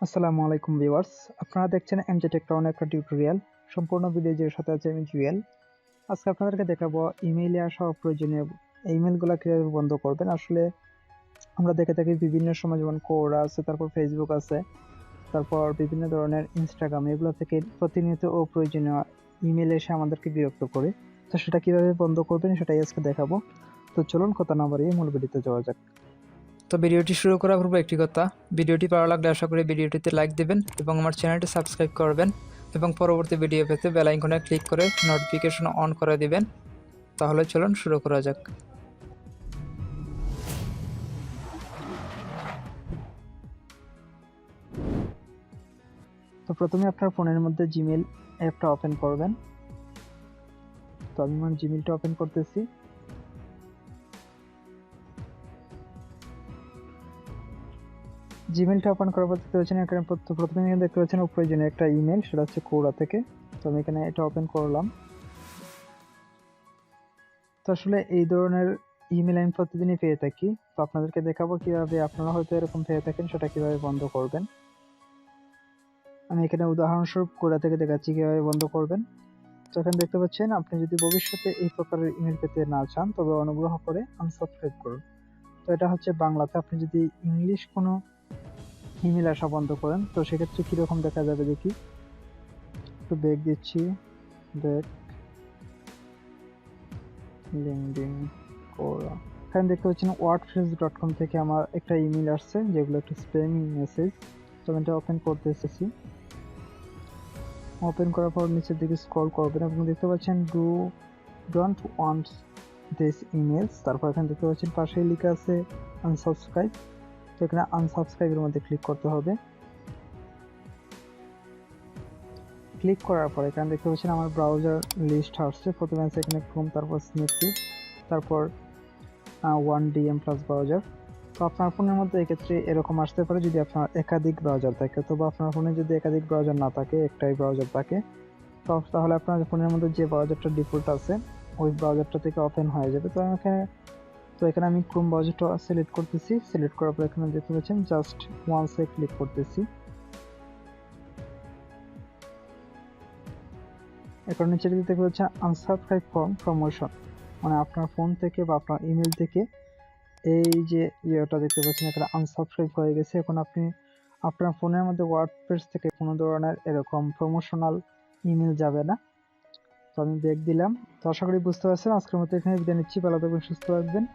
আসসালামু আলাইকুম ভিউয়ার্স, আপনারা দেখছেন এমজে টেক টাউনের একটা টিউটোরিয়াল। সম্পূর্ণ ভিডিও জুড়ে সাথে আছে আমি জুয়েল। আজকে আপনাদেরকে দেখাবো ইমেইলে আসা অপ্রয়োজনীয় ইমেইলগুলো কিভাবে বন্ধ করবেন। আসলে আমরা দেখে থাকি বিভিন্ন সময়, যেমন কোরা আছে, তারপর ফেসবুক আছে, তারপর বিভিন্ন ধরনের ইনস্টাগ্রাম, এগুলো থেকে প্রতিনিয়ত অপ্রয়োজনীয় ইমেইল এসে আমাদেরকে বিরক্ত করে। তো সেটা কিভাবে বন্ধ করবেন সেটাই আজকে দেখাবো। তো চলুন কথা না বাড়িয়ে মূল ভিডিওতে যাওয়া যাক। তো ভিডিওটি শুরু করার পূর্বে একটি কথা, ভিডিওটি ভালো লাগলে আশা করি ভিডিওটিতে লাইক দেবেন এবং আমার চ্যানেলটি সাবস্ক্রাইব করবেন এবং পরবর্তী ভিডিও পেতে বেল আইকনে ক্লিক করে নোটিফিকেশন অন করে দিবেন। তাহলে চলুন শুরু করা যাক। তো প্রথমে আপনার ফোনের মধ্যে জিমেইল অ্যাপটা ওপেন করবেন। তো আমি আমার জিমেইলটা ওপেন করতেছি। জিমেইলটা ওপেন করার পর দেখতে পাচ্ছেন এখানে প্রথমে দেখতে পাচ্ছেন অপ্রয়োজনীয় একটা ইমেল, সেটা হচ্ছে কোরা থেকে। তো আমি এখানে এটা ওপেন করলাম। তো আসলে এই ধরনের ইমেল আমি প্রতিদিনই পেয়ে থাকি। তো আপনাদেরকে দেখাবো কিভাবে আপনারা হয়তো এরকম পেয়ে থাকেন, সেটা কিভাবে বন্ধ করবেন। আমি এখানে উদাহরণস্বরূপ কোরা থেকে দেখাচ্ছি কিভাবে বন্ধ করবেন। তো এখানে দেখতে পাচ্ছেন, আপনি যদি ভবিষ্যতে এই প্রকারের ইমেল পেতে না চান তবে অনুগ্রহ করে আনসাবস্ক্রাইব করুন। তো এটা হচ্ছে বাংলাতে। আপনি যদি ইংলিশ কোনো ইমেল আসা বন্ধ করেন তো সেক্ষেত্রে কিরকম দেখা যাবে দেখি। একটু ব্যাক দিচ্ছি, ব্যাক, লিঙ্কডিন, কোরা। এখানে দেখতে পাচ্ছেন wordpress.com থেকে আমার একটা ইমেল আসছে, যেগুলো একটা স্প্যামিং মেসেজ। তো আমি এটা ওপেন করতেছি। ওপেন করার পর নিচের দিকে স্ক্রল করবেন এবং দেখতে পাচ্ছেন ডোন্ট ওয়ান্ট দিস ইমেলস। তারপর এখানে দেখতে পাচ্ছেন পাশেই লেখা আছে আনসাবস্ক্রাইব। তো এখানে আনসাবস্ক্রাইবের মধ্যে ক্লিক করতে হবে। ক্লিক করার পর এখানে দেখতে পাচ্ছেন আমার ব্রাউজার লিস্ট আসছে। প্রথমে আছে এখানে ক্রোম, তারপর স্ন্যাপচিট, তারপর 1DM প্লাস ব্রাউজার। তো আপনার ফোনের মধ্যে এক্ষেত্রে এরকম আসতে পারে যদি আপনার একাধিক ব্রাউজার থাকে, অথবা আপনার ফোনে যদি একাধিক ব্রাউজার না থাকে, একটাই ব্রাউজার থাকে, তো তাহলে আপনার ফোনের মধ্যে যে ব্রাউজারটা ডিফল্ট আছে ওই ব্রাউজারটা থেকে ওপেন হয়ে যাবে। তো এখানে আমি ক্রোম ব্রাউজারটা সিলেক্ট করতেছি। সিলেক্ট করার পর এখানে দেখতে পাচ্ছেন জাস্ট ওয়ান্সে ক্লিক করতেছি। এখন নিচে দেখতে পাচ্ছেন আনসাবস্ক্রাইব ফ্রম প্রমোশন, মানে আপনার ফোন থেকে বা আপনার ইমেল থেকে এই যে ইয়েটা দেখতে পাচ্ছেন এখানে আনসাবস্ক্রাইব হয়ে গেছে। এখন আপনি আপনার ফোনের মধ্যে ওয়ার্ডপ্রেস থেকে কোনো ধরনের এরকম প্রমোশনাল ইমেল যাবে না। তো আমি ব্যাক দিলাম। তো আশা করি বুঝতে পারছেন। আজকের মতো এখানে বিদায় নিচ্ছি। ভালো থাকবেন, সুস্থ থাকবেন।